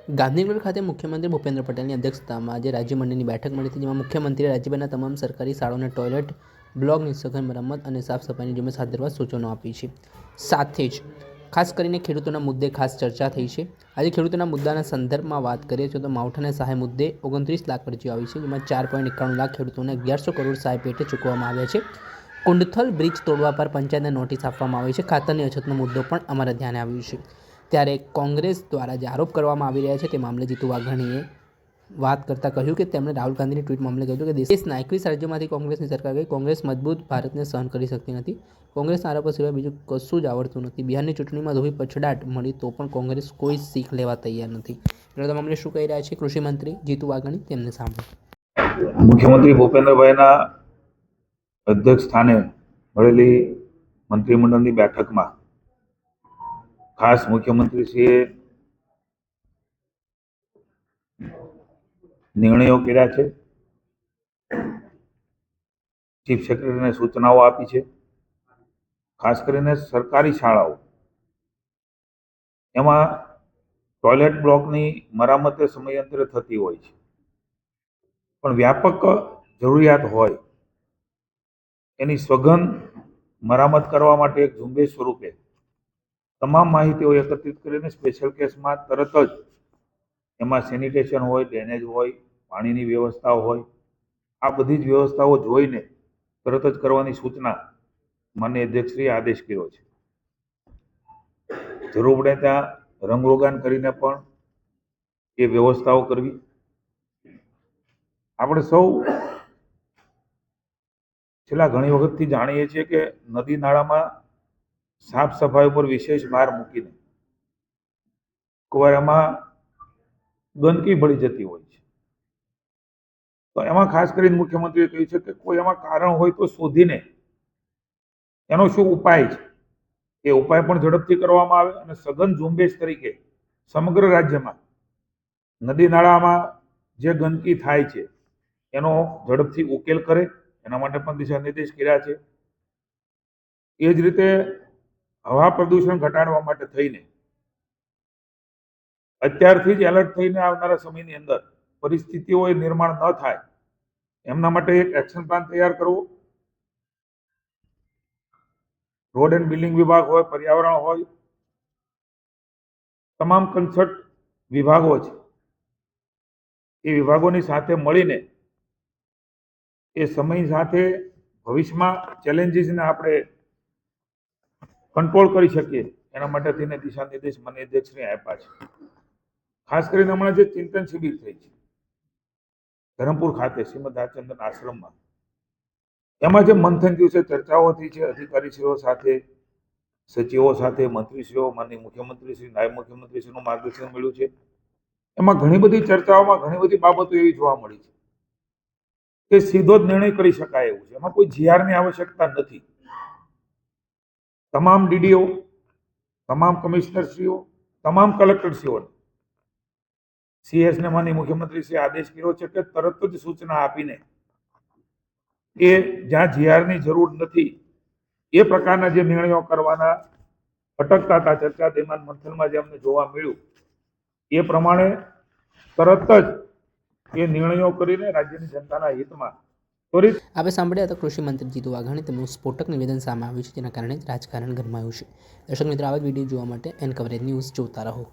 ગાંધીનગર ખાતે મુખ્યમંત્રી ભૂપેન્દ્ર પટેલની અધ્યક્ષતામાં આજે રાજ્યમંડળની બેઠક મળી હતી, જેમાં મુખ્યમંત્રીએ રાજ્યભરના તમામ સરકારી શાળાઓના ટોયલેટ બ્લોકની સઘન મરમ્મત અને સાફ સફાઈની ઝુંબેશ હાથ ધરવા સૂચનો આપી છે. સાથે જ ખાસ કરીને ખેડૂતોના મુદ્દે ખાસ ચર્ચા થઈ છે. આજે ખેડૂતોના મુદ્દાના સંદર્ભમાં વાત કરીએ છીએ તો માવઠાના સહાય મુદ્દે 29 લાખ અરજીઓ આવી છે, જેમાં 4.91 લાખ ખેડૂતોને 1100 કરોડ સહાય પેટે ચૂકવવામાં આવ્યા છે. કુંડથલ બ્રિજ તોડવા પર પંચાયતને નોટિસ આપવામાં આવી છે. ખાતરની અછતનો મુદ્દો પણ અમારા ધ્યાને આવ્યું છે. ત્યારે કોંગ્રેસ દ્વારા જે આરોપ કરવામાં આવી રહ્યા છે તે મામલે જીતુ વાઘાણીએ વાત કરતાં કહ્યું કે તેમણે રાહુલ ગાંધીની ટ્વીટ મામલે કહ્યું કે દેશના 21 રાજ્યોમાંથી કોંગ્રેસની સરકાર ગઈ. કોંગ્રેસ મજબૂત ભારતને સહન કરી શકતી નથી. કોંગ્રેસના આરોપો સિવાય બીજું કશું જ આવડતું નથી. બિહારની ચૂંટણીમાં ધોબી પછડાટ મળી તો પણ કોંગ્રેસ કોઈ શીખ લેવા તૈયાર નથી. એટલે મામલે શું કહી રહ્યા છે કૃષિમંત્રી જીતુ વાઘાણી, તેમને સાંભળો. મુખ્યમંત્રી ભૂપેન્દ્રભાઈના અધ્યક્ષ સ્થાને મળેલી મંત્રીમંડળની બેઠકમાં ખાસ મુખ્યમંત્રીશ્રીએ નિર્ણયો કર્યા છે, ચીફ સેક્રેટરીને સૂચનાઓ આપી છે. ખાસ કરીને સરકારી શાળાઓ એમાં ટોયલેટ બ્લોકની મરામત સમયાંતરે થતી હોય છે, પણ વ્યાપક જરૂરિયાત હોય એની સઘન મરામત કરવા માટે એક ઝુંબેશ સ્વરૂપે તમામ માહિતીઓ એકત્રિત કરીને સ્પેશિયલ કેસમાં તરત જ એમાં સેનિટેશન હોય, ડ્રેનેજ હોય, પાણીની વ્યવસ્થાઓ હોય, આ બધી જ વ્યવસ્થાઓ જોઈને તરત જ કરવાની સૂચના માનનીય અધ્યક્ષશ્રીએ આદેશ કર્યો છે. જરૂર પડે ત્યાં રંગરોગાન કરીને પણ એ વ્યવસ્થાઓ કરવી. આપણે સૌ છેલ્લા ઘણી વખતથી જાણીએ છીએ કે નદી નાળામાં સાફ સફાઈ ઉપર વિશેષ ભાર મૂકીને એમાં ગંદકી ભળી જતી હોય છે. તો એમાં ખાસ કરીને મુખ્યમંત્રીએ કહ્યું છે કે કોઈ એમાં કારણ હોય તો શોધીને એનો શું ઉપાય છે એ ઉપાય પણ ઝડપથી કરવામાં આવે અને સઘન ઝુંબેશ તરીકે સમગ્ર રાજ્યમાં નદી નાળામાં જે ગંદકી થાય છે એનો ઝડપથી ઉકેલ કરે, એના માટે પણ દિશા નિર્દેશ કર્યા છે. એ જ રીતે હવા પ્રદૂષણ ઘટાડવા માટે થઈને અત્યારથી જ એલર્ટ થઈને આવનારા સમયની અંદર પરિસ્થિતિઓ નિર્માણ ન થાય એમના માટે એક એક્શન પ્લાન તૈયાર કરવો. રોડ એન્ડ બિલ્ડિંગ વિભાગ હોય, પર્યાવરણ હોય, તમામ કન્સર્ટ વિભાગો છે, એ વિભાગોની સાથે મળીને એ સમય સાથે ભવિષ્યમાં ચેલેન્જીસને આપણે કંટ્રોલ કરી શકીએ એના માટે થઈને દિશા નિર્દેશ માનનીય અધ્યક્ષશ્રીએ આપ્યા છે. ખાસ કરીને હમણાં જે ચિંતન શિબિર થઈ છે ધરમપુર ખાતે શ્રીમદ રાજચંદ્ર આશ્રમમાં, એમાં જે મંથન થયું છે, ચર્ચાઓ થઈ છે અધિકારીશ્રીઓ સાથે, સચિવો સાથે, મંત્રીશ્રીઓ, માનનીય મુખ્યમંત્રીશ્રી, નાયબ મુખ્યમંત્રીશ્રીનું માર્ગદર્શન મળ્યું છે. એમાં ઘણી બધી ચર્ચાઓમાં ઘણી બધી બાબતો એવી જોવા મળી છે કે સીધો જ નિર્ણય કરી શકાય એવું છે. એમાં કોઈ જીઆરની આવશ્યકતા નથી. તમામ ડીડીઓ, તમામ કમિશનરશ્રીઓ, તમામ કલેક્ટરશ્રીઓને સીએસને માનનીય મુખ્યમંત્રીશ્રીએ આદેશ કર્યો છે કે તરત જ સૂચના આપીને એ જ્યાં જીઆરની જરૂર નથી એ પ્રકારના જે નિર્ણયો કરવાના અટકતા હતા ચર્ચા દરમિયાન મંથનમાં જે અમને જોવા મળ્યું એ પ્રમાણે તરત જ એ નિર્ણયો કરીને રાજ્યની જનતાના હિતમાં ત્વરિત. આપણે સાંભળ્યા હતા કૃષિમંત્રી જીતુ વાઘાણી. તેમનું સ્ફોટક નિવેદન સામે આવ્યું છે, જેના કારણે જ રાજકારણ ગરમાયું છે. દર્શક મિત્રો, આવા જ વિડીયો જોવા માટે એન કવરેજ ન્યૂઝ જોતા રહો.